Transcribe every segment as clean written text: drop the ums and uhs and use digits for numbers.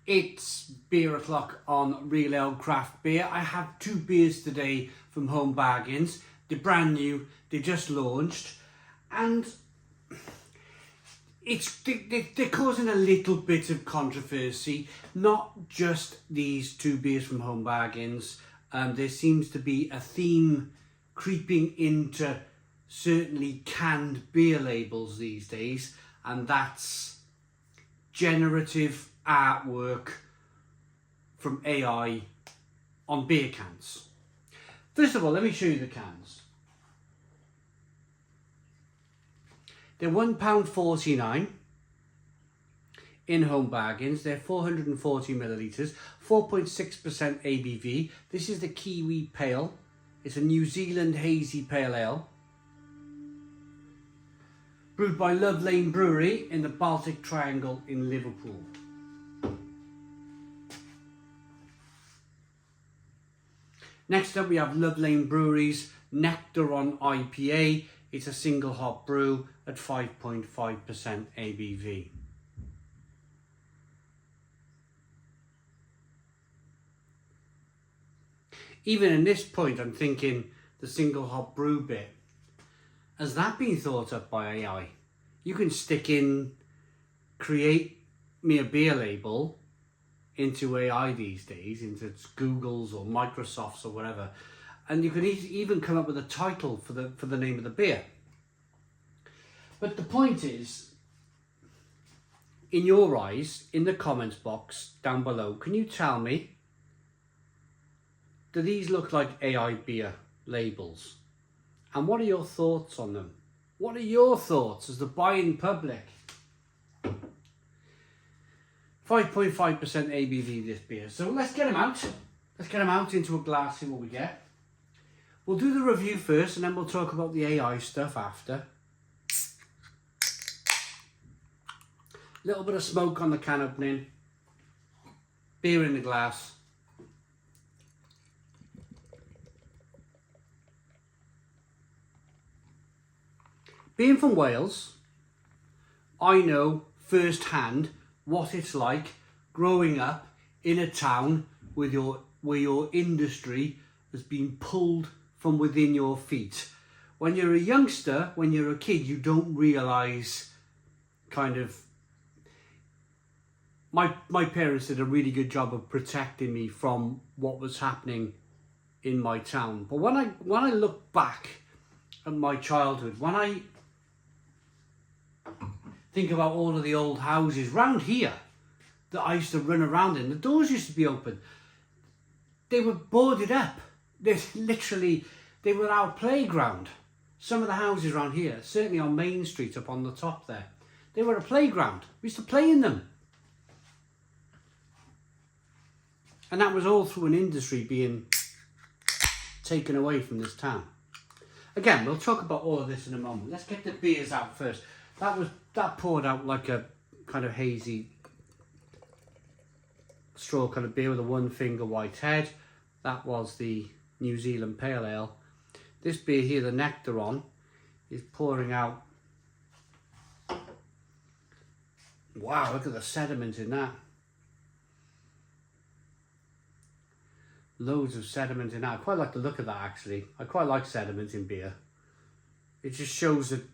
It's beer o'clock on Real Ale Craft Beer. I have two beers today from Home Bargains. They're brand new, they just launched, and they're causing a little bit of controversy. Not just these two beers from Home Bargains. There seems to be a theme creeping into certainly canned beer labels these days, and that's generative artwork from AI on beer cans. First of all, let me show you the cans. They're £1.49 in Home Bargains. They're 440 millilitres, 4.6% ABV. This is the Kiwi Pale. It's a New Zealand hazy pale ale, brewed by Love Lane Brewery in the Baltic Triangle in Liverpool. Next up we have Love Lane Brewery's Nectaron IPA. It's a single hop brew at 5.5% ABV. Even in this point, I'm thinking the single hop brew bit, has that been thought up by AI? You can stick in, create me a beer label into AI these days, into Google's or Microsoft's or whatever, and you can even come up with a title for the name of the beer. But the point is, in your eyes, in the comments box down below, can you tell me, do these look like AI beer labels? And what are your thoughts on them? What are your thoughts as the buying public? 5.5% ABV this beer. So let's get them out. Let's get them out into a glass, see what we get. We'll do the review first and then we'll talk about the AI stuff after. Little bit of smoke on the can opening. Beer in the glass. Being from Wales, I know firsthand what it's like growing up in a town where your industry has been pulled from within your feet. When you're a youngster, when you're a kid, you don't realise kind of... My parents did a really good job of protecting me from what was happening in my town. But when I look back at my childhood, when I think about all of the old houses round here that I used to run around in, the doors used to be open. They were boarded up. They were our playground. Some of the houses around here, certainly on Main Street up on the top there, they were a playground. We used to play in them. And that was all through an industry being taken away from this town. Again, we'll talk about all of this in a moment. Let's get the beers out first. That poured out like a kind of hazy straw kind of beer with a one finger white head. That was the New Zealand Pale Ale. This beer here, the Nectaron, is pouring out. Wow, look at the sediment in that. Loads of sediment in that. I quite like the look of that actually. I quite like sediment in beer. It just shows that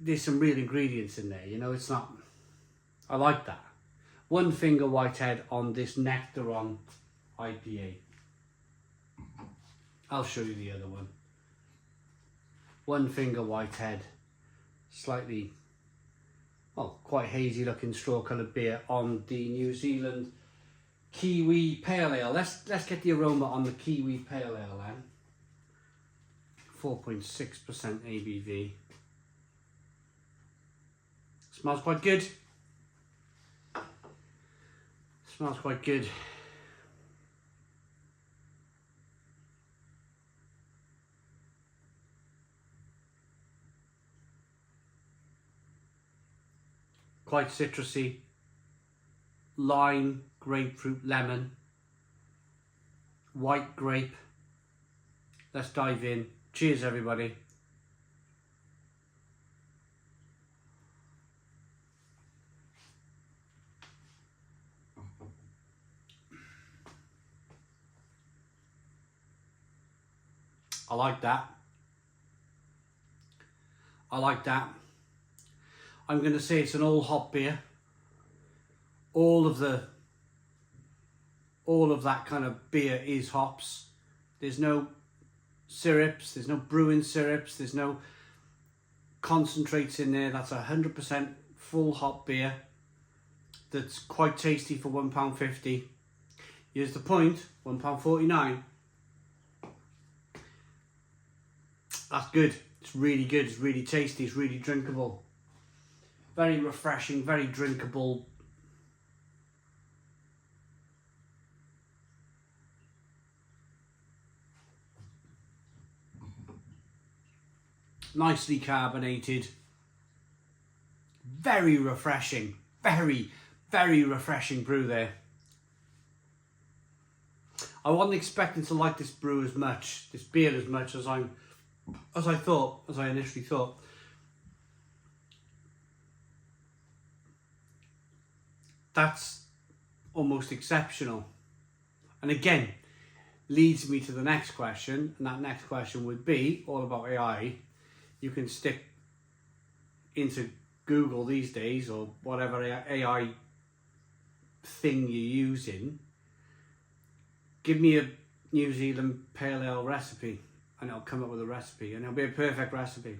there's some real ingredients in there, you know, it's not... I like that. One finger white head on this Nectaron IPA. I'll show you the other one. One finger white head. Slightly, well, quite hazy looking straw coloured beer on the New Zealand Kiwi Pale Ale. Let's get the aroma on the Kiwi Pale Ale then. 4.6% ABV. Smells quite good. Smells quite good. Quite citrusy. Lime, grapefruit, lemon. White grape. Let's dive in. Cheers everybody. I like that. I like that. I'm going to say it's an all hop beer. All of that kind of beer is hops. There's no syrups, there's no brewing syrups, there's no concentrates in there. That's 100% full hop beer that's quite tasty for £1.50. Here's the point, £1.49. That's good. It's really good, it's really tasty, it's really drinkable. Very refreshing, very drinkable. Nicely carbonated. Very refreshing. Very, very refreshing brew there. I wasn't expecting to like this beer as much as I initially thought. That's almost exceptional. And again, leads me to the next question, and that next question would be all about AI. You can stick into Google these days, or whatever AI thing you're using, give me a New Zealand Pale Ale recipe, and it'll come up with a recipe, and it'll be a perfect recipe.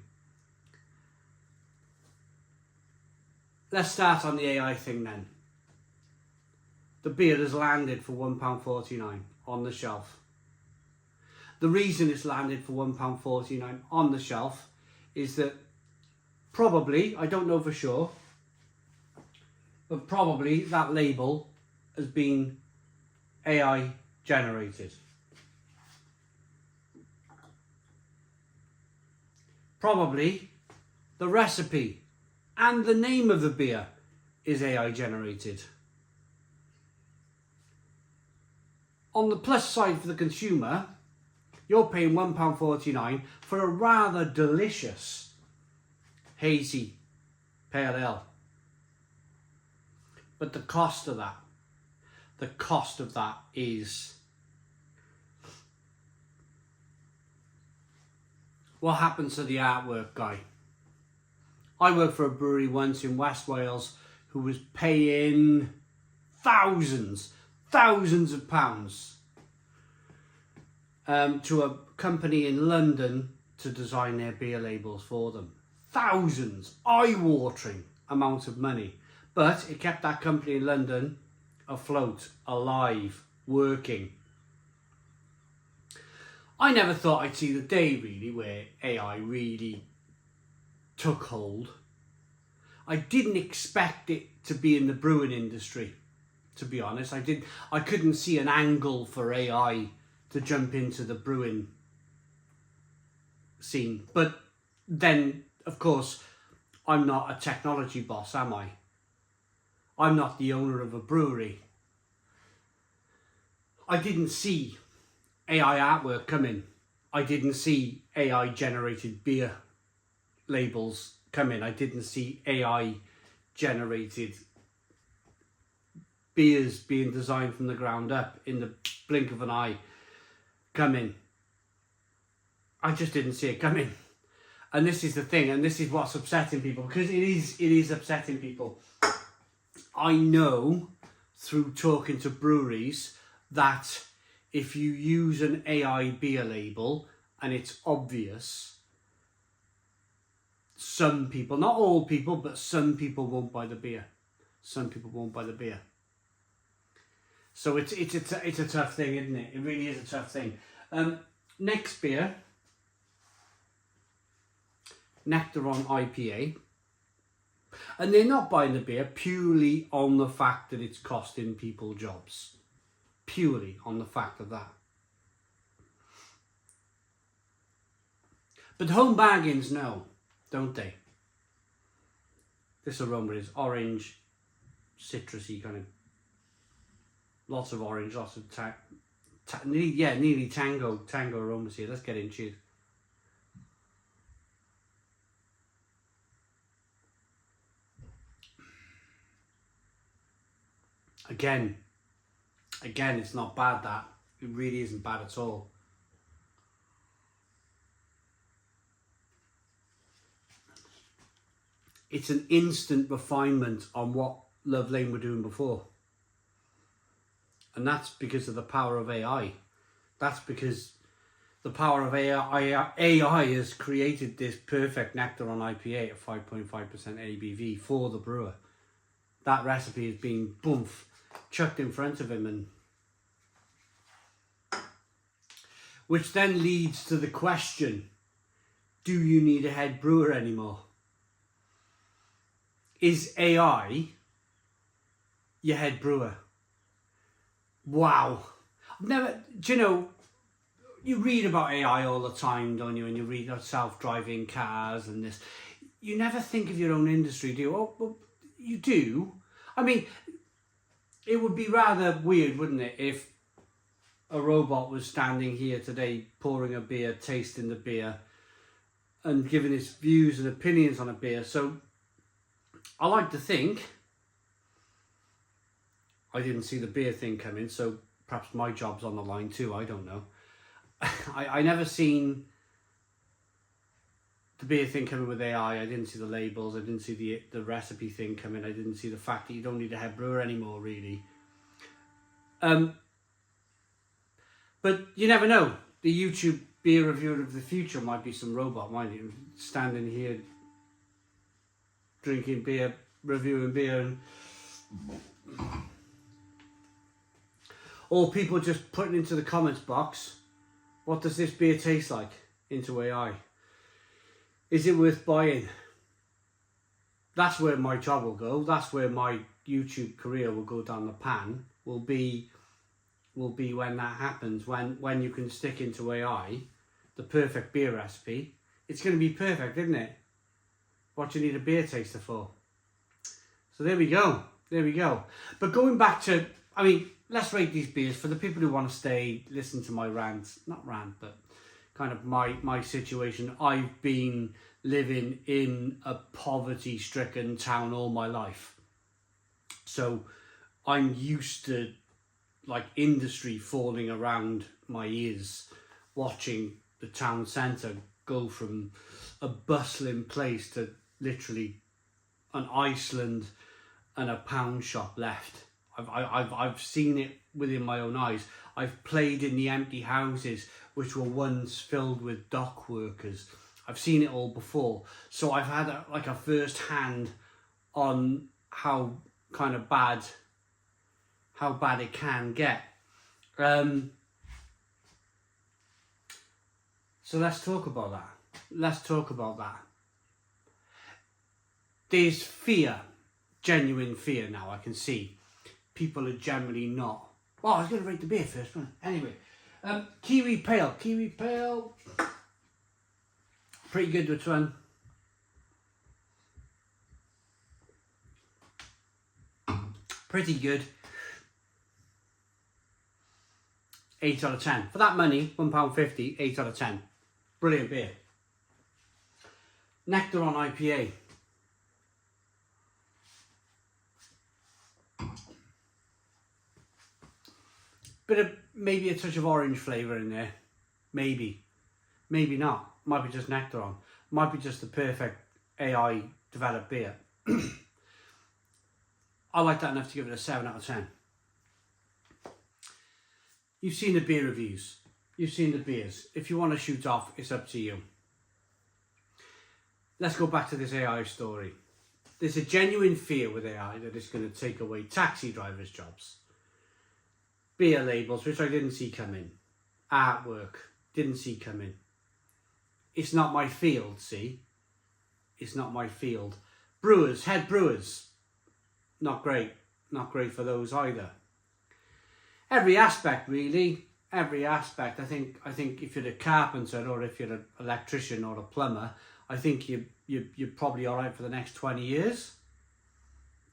Let's start on the AI thing then. The beer has landed for £1.49 on the shelf. The reason it's landed for £1.49 on the shelf is that probably, I don't know for sure, but probably that label has been AI generated. Probably the recipe and the name of the beer is AI generated. On the plus side for the consumer, you're paying £1.49 for a rather delicious hazy pale ale. But the cost of that is, what happens to the artwork guy? I worked for a brewery once in West Wales who was paying thousands of pounds to a company in London to design their beer labels for them. Thousands, eye-watering amount of money. But it kept that company in London afloat, alive, working. I never thought I'd see the day really where AI really took hold. I didn't expect it to be in the brewing industry, to be honest. I couldn't see an angle for AI to jump into the brewing scene. But then, of course, I'm not a technology boss, am I? I'm not the owner of a brewery. I didn't see AI artwork coming. I didn't see AI generated beer labels coming. I didn't see AI generated beers being designed from the ground up in the blink of an eye coming. I just didn't see it coming. And this is the thing, and this is what's upsetting people, because it is upsetting people. I know through talking to breweries that if you use an AI beer label and it's obvious, some people, not all people, but some people won't buy the beer. Some people won't buy the beer. So it's a tough thing, isn't it? It really is a tough thing. Next beer, Nectaron IPA. And they're not buying the beer purely on the fact that it's costing people jobs. Purely on the fact of that. But home bargains know, don't they? This aroma is orange, citrusy, kind of, lots of orange, lots of nearly tango aromas here. Let's get into it. Again, it's not bad, that. It really isn't bad at all. It's an instant refinement on what Love Lane were doing before. And that's because of the power of AI. That's because the power of AI has created this perfect Nectaron IPA at 5.5% ABV for the brewer. That recipe is being chucked in front of him, and which then leads to the question, do you need a head brewer anymore? Is AI your head brewer? Wow. Never, do you know, you read about AI all the time, don't you? And you read about self-driving cars and this. You never think of your own industry, do you? Oh, well, you do. I mean, it would be rather weird, wouldn't it, if a robot was standing here today, pouring a beer, tasting the beer, and giving his views and opinions on a beer. So I like to think, I didn't see the beer thing coming, so perhaps my job's on the line too, I don't know. I never seen the beer thing coming with AI. I didn't see the labels, I didn't see the recipe thing coming, I didn't see the fact that you don't need a head brewer anymore, really. But you never know. The YouTube beer reviewer of the future might be some robot, might he? Standing here, drinking beer, reviewing beer, and or people just putting into the comments box, what does this beer taste like, into AI? Is it worth buying? That's where my job will go. That's where my YouTube career will go down the pan. Will be when that happens. When you can stick into AI the perfect beer recipe, it's going to be perfect, isn't it? What do you need a beer taster for? So there we go. There we go. But going back to, I mean, let's rate these beers for the people who want to stay, listen to my rants, not rant, but kind of my situation. I've been living in a poverty-stricken town all my life. So I'm used to like industry falling around my ears, watching the town centre go from a bustling place to literally an Iceland and a pound shop left. I've seen it within my own eyes. I've played in the empty houses which were once filled with dock workers. I've seen it all before. So I've had a first hand on how kind of bad it can get. So let's talk about that. There's fear, genuine fear now, I can see. People are generally not. Well, I was going to rate the beer first, wasn't I? Anyway, Kiwi Pale. Pretty good, which one? Pretty good. 8 out of 10. For that money, £1.50, 8 out of 10. Brilliant beer. Nectaron IPA. Bit of, maybe a touch of orange flavour in there. Maybe. Maybe not. Might be just Nectaron. Might be just the perfect AI developed beer. I like that enough to give it a 7 out of 10. You've seen the beer reviews. You've seen the beers. If you want to shoot off, it's up to you. Let's go back to this AI story. There's a genuine fear with AI that it's going to take away taxi drivers' jobs. Beer labels, which I didn't see coming. Artwork, didn't see coming. It's not my field, see? It's not my field. Brewers, head brewers, not great. Not great for those either. Every aspect, really. Every aspect. I think if you're a carpenter or if you're an electrician or a plumber, I think you're probably all right for the next 20 years.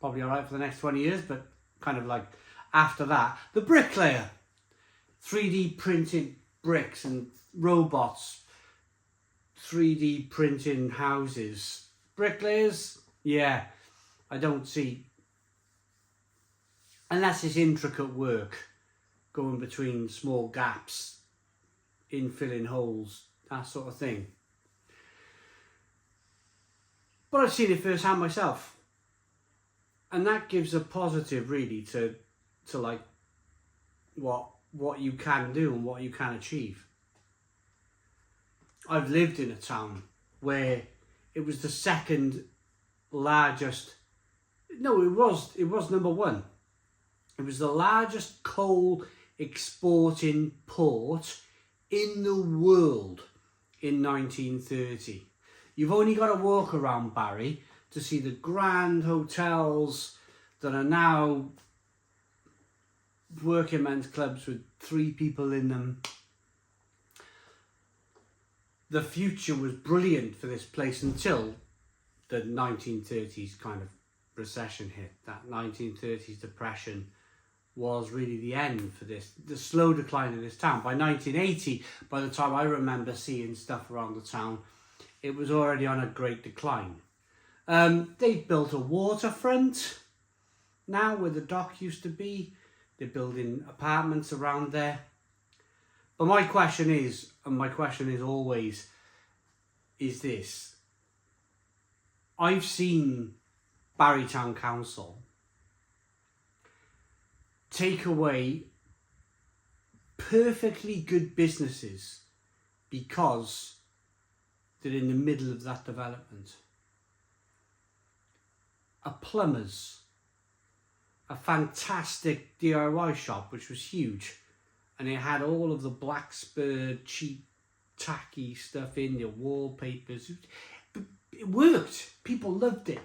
Probably all right for the next 20 years, but kind of like after that. The bricklayer. 3D printed bricks and robots. 3D printing houses. Bricklayers? Yeah. I don't see... Unless it's intricate work. Going between small gaps. Infilling holes. That sort of thing. But I've seen it firsthand myself. And that gives a positive really to like what you can do and what you can achieve. I've lived in a town where it was the second largest, no, it was number one. It was the largest coal exporting port in the world in 1930. You've only got to walk around Barry to see the grand hotels that are now working men's clubs with 3 people in them. The future was brilliant for this place until the 1930s kind of recession hit. That 1930s depression was really the end for this, the slow decline of this town. By 1980, by the time I remember seeing stuff around the town, it was already on a great decline. They've built a waterfront now where the dock used to be. They're building apartments around there. But my question is, and my question is always, is this. I've seen Barry Town Council take away perfectly good businesses because they're in the middle of that development. A plumber's, a fantastic DIY shop which was huge, and it had all of the black spurred cheap tacky stuff in the wallpapers. It worked. People loved it.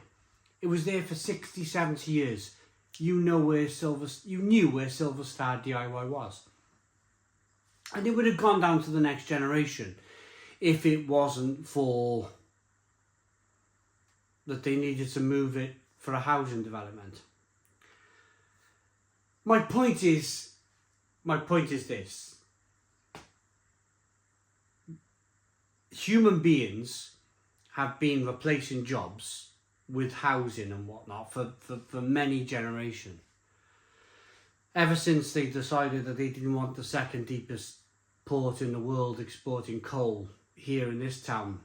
It was there for 60, 70 years. You knew where Silver Star DIY was. And it would have gone down to the next generation if it wasn't for that they needed to move it for a housing development. My point is this. Human beings have been replacing jobs with housing and whatnot for many generations. Ever since they decided that they didn't want the second deepest port in the world exporting coal here in this town,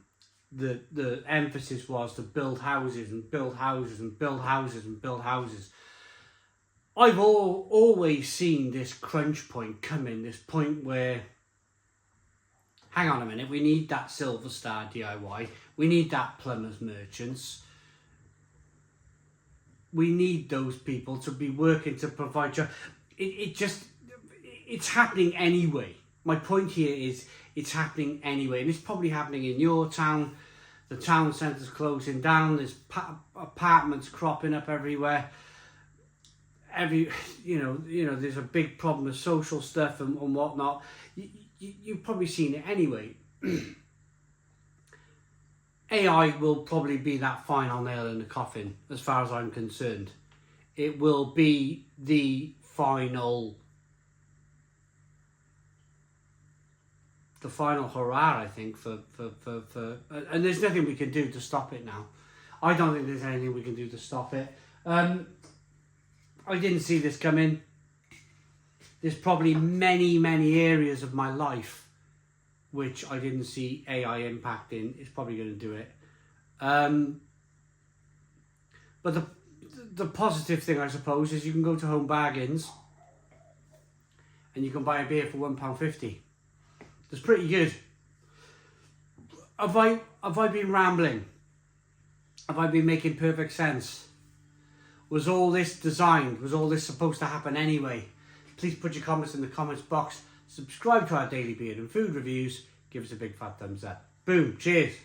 the emphasis was to build houses and build houses and build houses and build houses. I've always seen this crunch point coming, this point where, hang on a minute, we need that Silver Star DIY, we need that plumbers merchants, we need those people to be working to provide jobs. It's happening anyway. My point here is it's happening anyway, and it's probably happening in your town. The town centre's closing down, there's apartments cropping up everywhere. There's a big problem with social stuff and whatnot. You've probably seen it anyway. AI will probably be that final nail in the coffin, as far as I'm concerned. It will be the final hurrah, I think, for and there's nothing we can do to stop it now. I don't think there's anything we can do to stop it. I didn't see this coming. There's probably many areas of my life which I didn't see AI impacting. It's probably going to do it. But the positive thing, I suppose, is you can go to Home Bargains and you can buy a beer for £1.50. That's pretty good. Have I been rambling? Have I been making perfect sense? Was all this designed? Was all this supposed to happen anyway? Please put your comments in the comments box. Subscribe to our daily beer and food reviews. Give us a big fat thumbs up. Boom. Cheers.